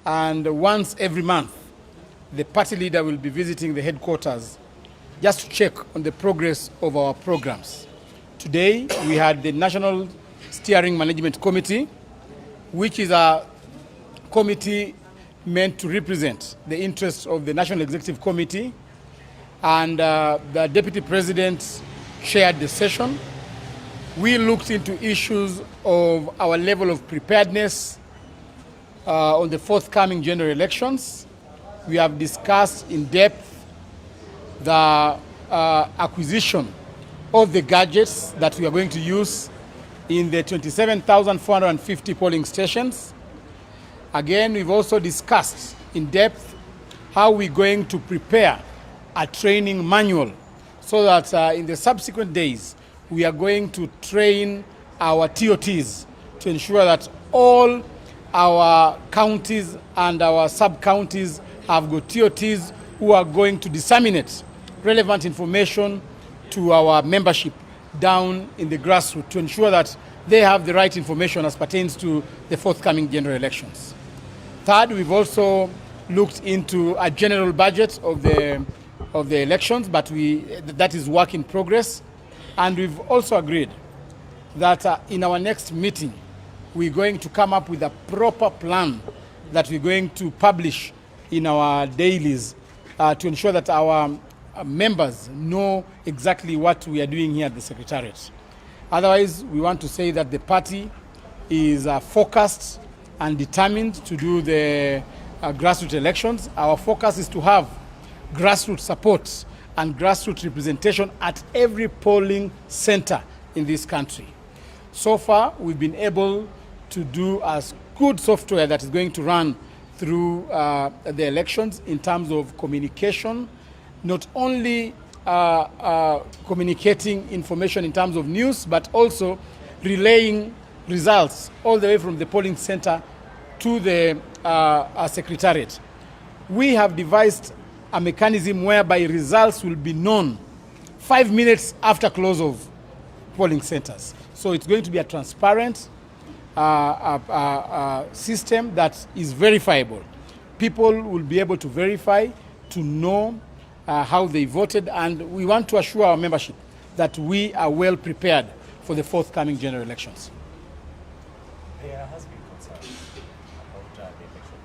And once every month, the party leader will be visiting the headquarters just to check on the progress of our programs. Today, we had the National Steering Management Committee, which is a committee meant to represent the interests of the National Executive Committee, and the Deputy President chaired the session. We looked into issues of our level of preparedness on the forthcoming general elections. We have discussed in depth the acquisition of the gadgets that we are going to use in the 27,450 polling stations. Again, we've also discussed in depth how we're going to prepare a training manual so that in the subsequent days, we are going to train our TOTs to ensure that all our counties and our sub-counties have got TOTs who are going to disseminate relevant information to our membership down in the grassroots to ensure that they have the right information as pertains to the forthcoming general elections. Third, we've also looked into a general budget of the elections, but that is work in progress. And we've also agreed that in our next meeting, we're going to come up with a proper plan that we're going to publish in our dailies to ensure that our members know exactly what we are doing here at the Secretariat. Otherwise, we want to say that the party is focused and determined to do the grassroots elections. Our focus is to have grassroots support and grassroots representation at every polling center in this country. So far, we've been able to do a good software that is going to run through the elections in terms of communication, not only communicating information in terms of news, but also relaying results all the way from the polling center to the Secretariat. We have devised a mechanism whereby results will be known 5 minutes after close of polling centers. So it's going to be a transparent system that is verifiable. People will be able to verify, to know how they voted, and we want to assure our membership that we are well prepared for the forthcoming general elections. There has been concern about the election.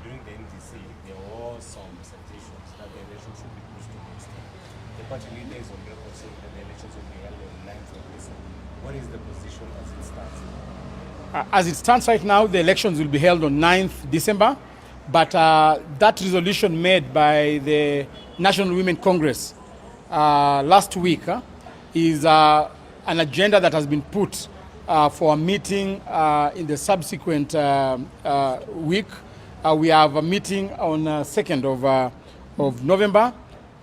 During the NDC, there were some suggestions that the election should be pushed to next year. The party leader is on record saying that the elections will be held on 9th of December. What is the position as it stands? As it stands right now, the elections will be held on 9th December, but that resolution made by the National Women Congress last week is an agenda that has been put for a meeting in the subsequent week. We have a meeting on 2nd of November,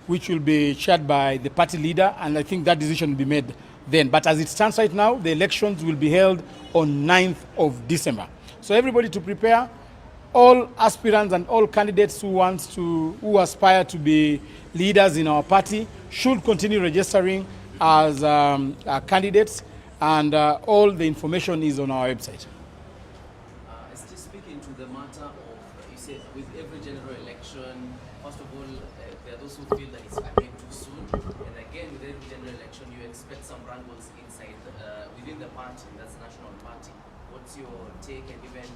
which will be chaired by the party leader, and I think that decision will be made then. But as it stands right now, the elections will be held on 9th of December. So everybody to prepare. All aspirants and all candidates who aspire to be leaders in our party should continue registering as candidates, and all the information is on our website. Still speaking to the matter of, you said, with every general election, first of all, there are those who feel that it's again too soon, and again, with every general election, you expect some wrangles inside, within the party, that's the National Party. What's your take, and even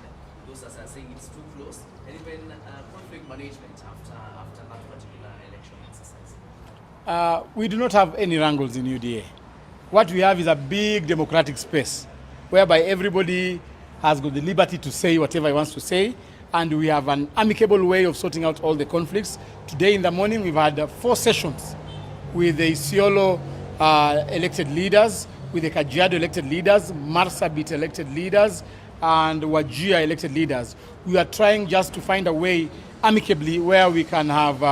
those that are saying it's too close, and even conflict management after that particular election exercise? We do not have any wrangles in UDA. What we have is a big democratic space whereby everybody has got the liberty to say whatever he wants to say, and we have an amicable way of sorting out all the conflicts. Today in the morning, we've had 4 sessions with the Isiolo elected leaders, with the Kajiado elected leaders, Marsabit elected leaders, and Wajir elected leaders. We are trying just to find a way amicably where we can have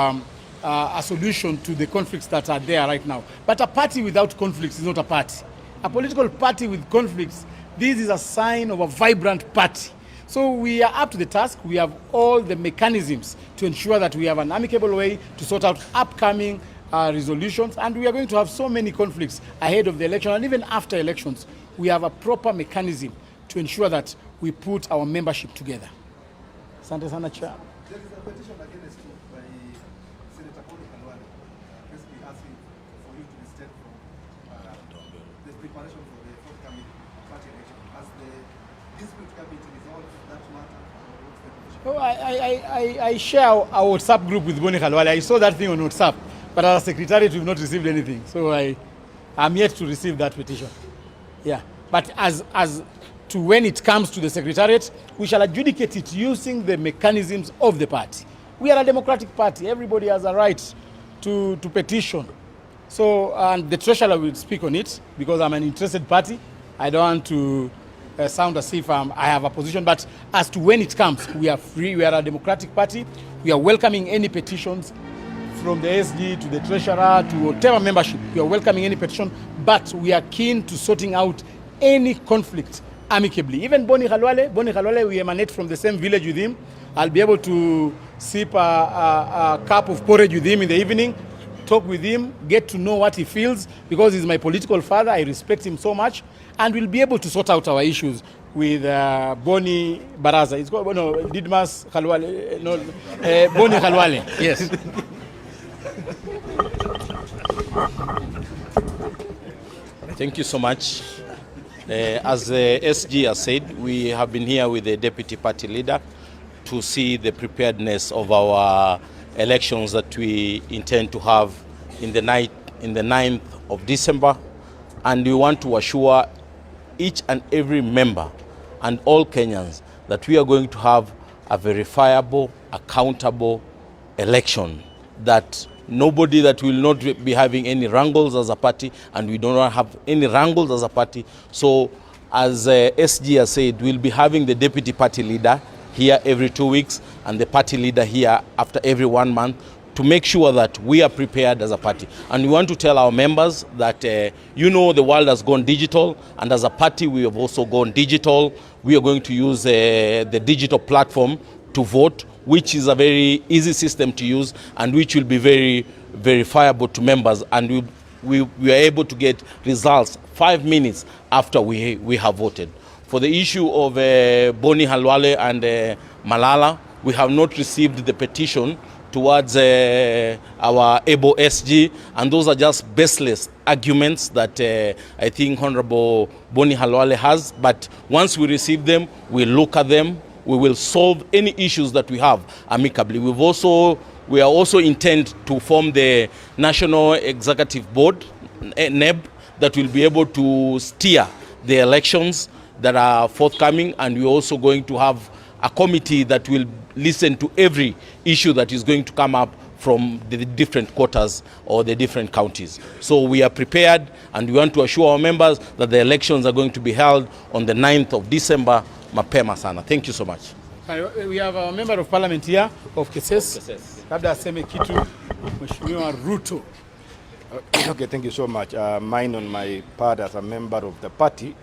a solution to the conflicts that are there right now. But a party without conflicts is not a party. A political party with conflicts, this is a sign of a vibrant party. So we are up to the task. We have all the mechanisms to ensure that we have an amicable way to sort out upcoming resolutions, and we are going to have so many conflicts ahead of the election and even after elections. We have a proper mechanism to ensure that we put our membership together. Asante sana Chair. There is a petition against you by Senator Kalonzo, basically asking for you to step from the preparation for the forthcoming party election. Has the dispute cabinet resolved that matter? Oh, I share our WhatsApp group with Boni Khalwale. I saw that thing on WhatsApp, but as a secretariat, we've not received anything. So I'm yet to receive that petition. Yeah, but as to when it comes to the secretariat, we shall adjudicate it using the mechanisms of the party. We are a democratic party. Everybody has a right to petition. So, and the treasurer will speak on it because I'm an interested party. I don't want to sound as if I have a position, but as to when it comes, we are free. We are a democratic party. We are welcoming any petitions from the SG to the treasurer to whatever membership. We are welcoming any petition, but we are keen to sorting out any conflict amicably. Even Boni Khalwale, we emanate from the same village with him. I'll be able to sip a cup of porridge with him in the evening, talk with him, get to know what he feels, because he's my political father. I respect him so much, and we'll be able to sort out our issues with Boni Baraza. It's called Didmas Khalwale. Boni Khalwale. Yes. Thank you so much. As the SG has said, we have been here with the deputy party leader to see the preparedness of our elections that we intend to have in the 9th of December, and we want to assure each and every member and all Kenyans that we are going to have a verifiable, accountable election, that nobody that will not be having any wrangles as a party, and we do not have any wrangles as a party. So as SG has said, we'll be having the deputy party leader here every 2 weeks and the party leader here after every 1 month to make sure that we are prepared as a party. And we want to tell our members that, the world has gone digital, and as a party we have also gone digital. We are going to use the digital platform to vote, which is a very easy system to use and which will be very verifiable to members, and we are able to get results 5 minutes after we have voted. For the issue of Boni Khalwale and Malala, we have not received the petition towards our able SG, and those are just baseless arguments that I think Honorable Boni Khalwale has. But once we receive them, we look at them, we will solve any issues that we have amicably. We are also intent to form the National Executive Board, NEB, that will be able to steer the elections that are forthcoming, and we're also going to have a committee that will listen to every issue that is going to come up from the different quarters or the different counties. So we are prepared, and we want to assure our members that the elections are going to be held on the 9th of December, mapema sana. Thank you so much. We have a member of parliament here of Kisii. Labda aseme kitu Mheshimiwa Ruto. Okay, thank you so much. Mine on my part as a member of the party,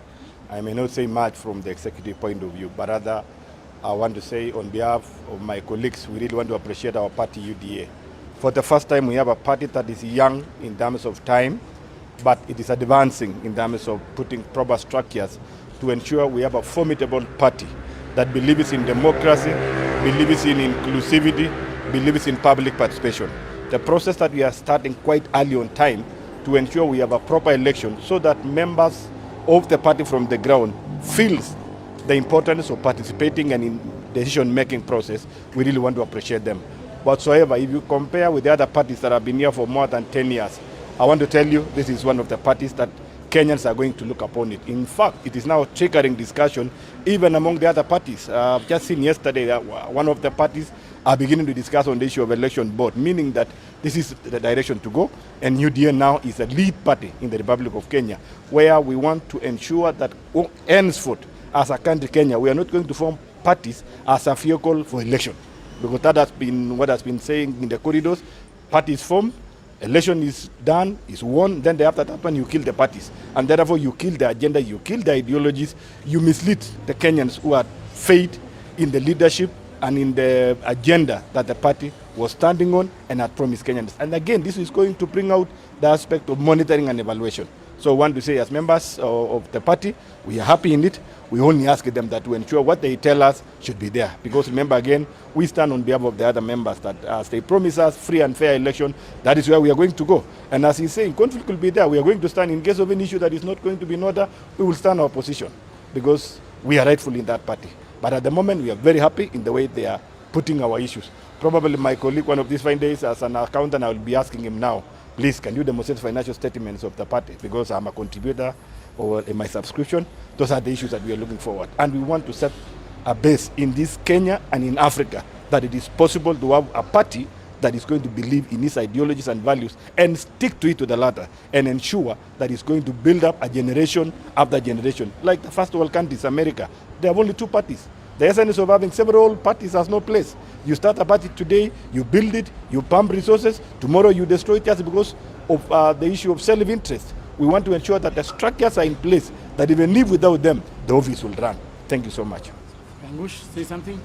I may not say much from the executive point of view, but rather I want to say on behalf of my colleagues, we really want to appreciate our party UDA. For the first time, we have a party that is young in terms of time, but it is advancing in terms of putting proper structures to ensure we have a formidable party that believes in democracy, believes in inclusivity, believes in public participation. The process that we are starting quite early on time to ensure we have a proper election so that members of the party from the ground feels the importance of participating and in decision-making process. We really want to appreciate them. Whatsoever, if you compare with the other parties that have been here for more than 10 years, I want to tell you this is one of the parties that Kenyans are going to look upon it. In fact, it is now triggering discussion even among the other parties. I've just seen yesterday that one of the parties are beginning to discuss on the issue of election board, meaning that this is the direction to go. And UDA now is a lead party in the Republic of Kenya, where we want to ensure that henceforth, as a country, Kenya, we are not going to form parties as a vehicle for election. Because that has been what has been saying in the corridors. Parties formed, election is done, is won, then after that one you kill the parties. And therefore you kill the agenda, you kill the ideologies, you mislead the Kenyans who had faith in the leadership and in the agenda that the party was standing on and had promised Kenyans. And again, this is going to bring out the aspect of monitoring and evaluation. So I want to say, as members of the party, we are happy in it. We only ask them that to ensure what they tell us should be there. Because remember, again, we stand on behalf of the other members that as they promise us free and fair election, that is where we are going to go. And as he's saying, conflict will be there. We are going to stand in case of any issue that is not going to be in order. We will stand our position because we are rightful in that party. But at the moment, we are very happy in the way they are putting our issues. Probably my colleague, one of these fine days, as an accountant, I will be asking him now, please, can you demonstrate financial statements of the party? Because I'm a contributor or in my subscription. Those are the issues that we are looking forward. And we want to set a base in this Kenya and in Africa that it is possible to have a party that is going to believe in its ideologies and values and stick to it to the latter and ensure that it's going to build up a generation after generation. Like the first world countries, America, they have only 2 parties. The essence of having several parties has no place. You start a party today, you build it, you pump resources, tomorrow you destroy it just because of the issue of self-interest. We want to ensure that the structures are in place, that even if without them, the office will run. Thank you so much. Angush, say something?